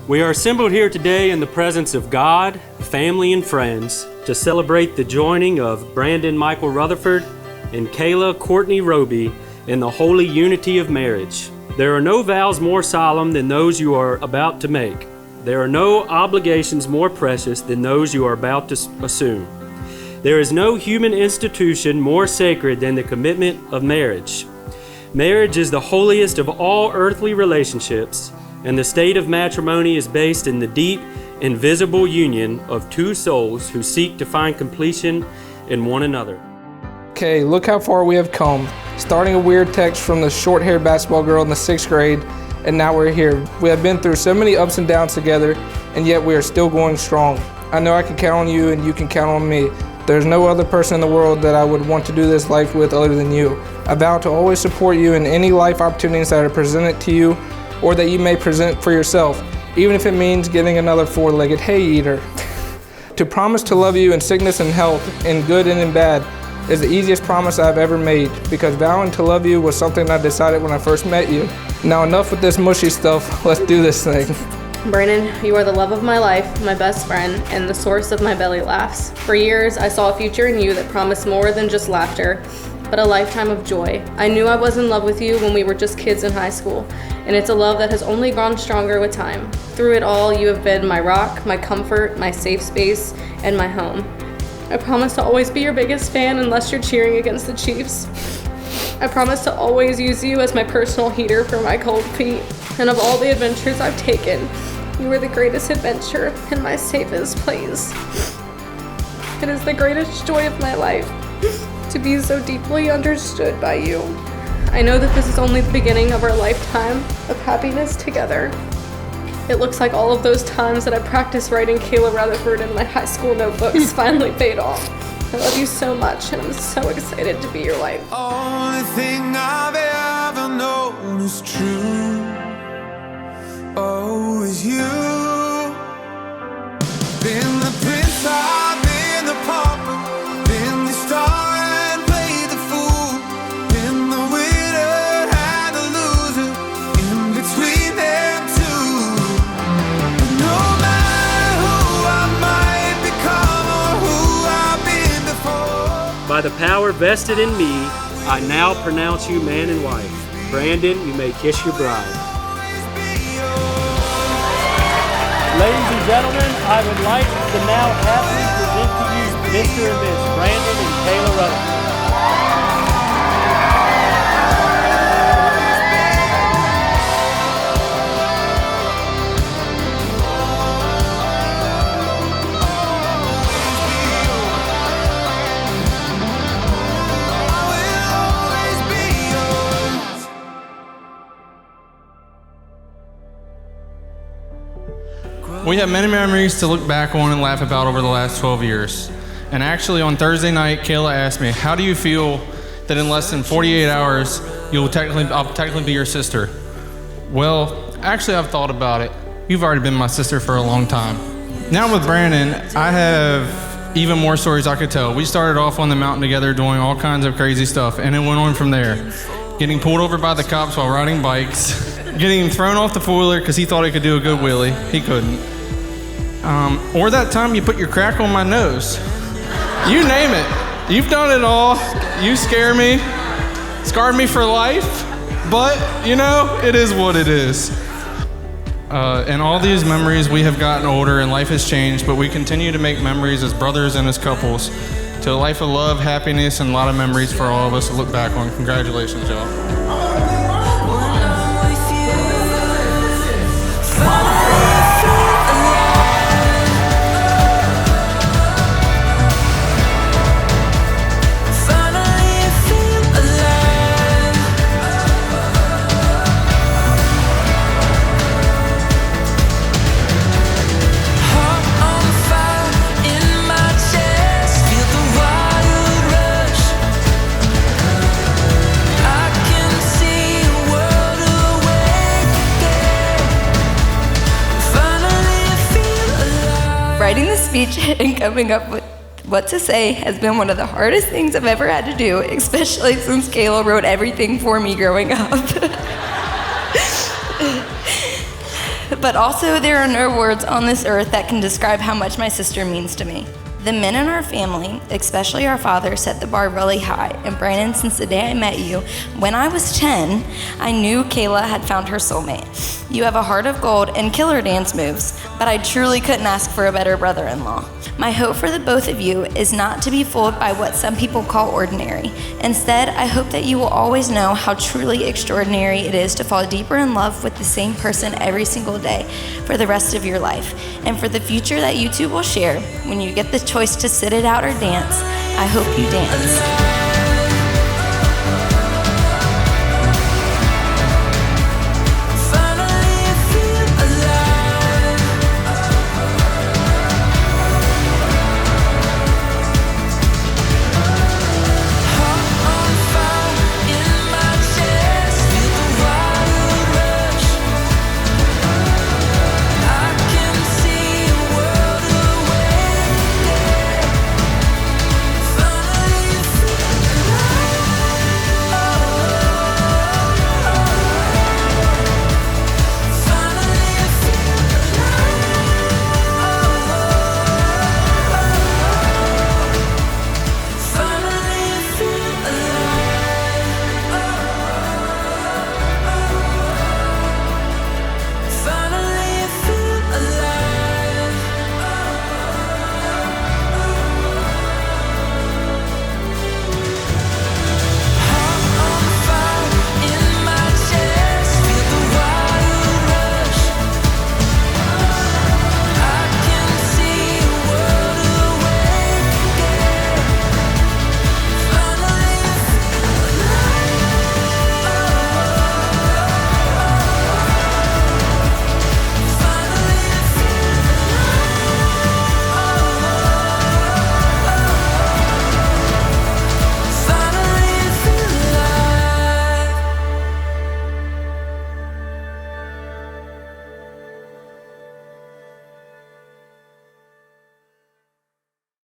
We are assembled here today in the presence of God, family, and friends to celebrate the joining of Brandon Michael Rutherford and Kayla Courtney Roby in the holy unity of marriage. There are no vows more solemn than those you are about to make. There are no obligations more precious than those you are about to assume. There is no human institution more sacred than the commitment of marriage. Marriage is the holiest of all earthly relationships, and the state of matrimony is based in the deep, invisible union of two souls who seek to find completion in one another. Okay, look how far we have come. Starting a weird text from the short-haired basketball girl in the 6th grade, and now we're here. We have been through so many ups and downs together, and yet we are still going strong. I know I can count on you, and you can count on me. There's no other person in the world that I would want to do this life with other than you. I vow to always support you in any life opportunities that are presented to you, or that you may present for yourself, even if it means getting another 4-legged hay eater. To promise to love you in sickness and health, in good and in bad, is the easiest promise I've ever made, because vowing to love you was something I decided when I first met you. Now enough with this mushy stuff, let's do this thing. Brandon, you are the love of my life, my best friend, and the source of my belly laughs. For years, I saw a future in you that promised more than just laughter, but a lifetime of joy. I knew I was in love with you when we were just kids in high school, and it's a love that has only grown stronger with time. Through it all, you have been my rock, my comfort, my safe space, and my home. I promise to always be your biggest fan unless you're cheering against the Chiefs. I promise to always use you as my personal heater for my cold feet. And of all the adventures I've taken, you are the greatest adventure and my safest place. It is the greatest joy of my life to be so deeply understood by you. I know that this is only the beginning of our lifetime of happiness together. It looks like all of those times that I practiced writing Kayla Rutherford in my high school notebooks finally paid off. I love you so much, and I'm so excited to be your wife. Only thing I've ever known is true. Oh, is you. Been the prince, I've been the pauper, been the star and played the fool, been the winner and the loser, in between them two. But no matter who I might become or who I've been before. By the power vested in me, I now pronounce you man and wife. Brandon, you may kiss your bride. Ladies and gentlemen, I would like to now happily present to you Mr. and Miss Brandon and Kayla Rutherford. We have many memories to look back on and laugh about over the last 12 years. And actually on Thursday night, Kayla asked me, how do you feel that in less than 48 hours, I'll technically be your sister? Well, actually I've thought about it. You've already been my sister for a long time. Now with Brandon, I have even more stories I could tell. We started off on the mountain together doing all kinds of crazy stuff, and it went on from there. Getting pulled over by the cops while riding bikes, getting thrown off the four-wheeler because he thought he could do a good wheelie. He couldn't. Or that time you put your crack on my nose. You name it. You've done it all. You scare me, scarred me for life, but you know, it is what it is. And all these memories, we have gotten older and life has changed, but we continue to make memories as brothers and as couples to a life of love, happiness, and a lot of memories for all of us to look back on. Congratulations, y'all. Writing the speech and coming up with what to say has been one of the hardest things I've ever had to do, especially since Kayla wrote everything for me growing up. But also, there are no words on this earth that can describe how much my sister means to me. The men in our family, especially our father, set the bar really high. And Brandon, since the day I met you, when I was 10, I knew Kayla had found her soulmate. You have a heart of gold and killer dance moves, but I truly couldn't ask for a better brother-in-law. My hope for the both of you is not to be fooled by what some people call ordinary. Instead, I hope that you will always know how truly extraordinary it is to fall deeper in love with the same person every single day for the rest of your life. And for the future that you two will share, when you get the choice to sit it out or dance, I hope you dance.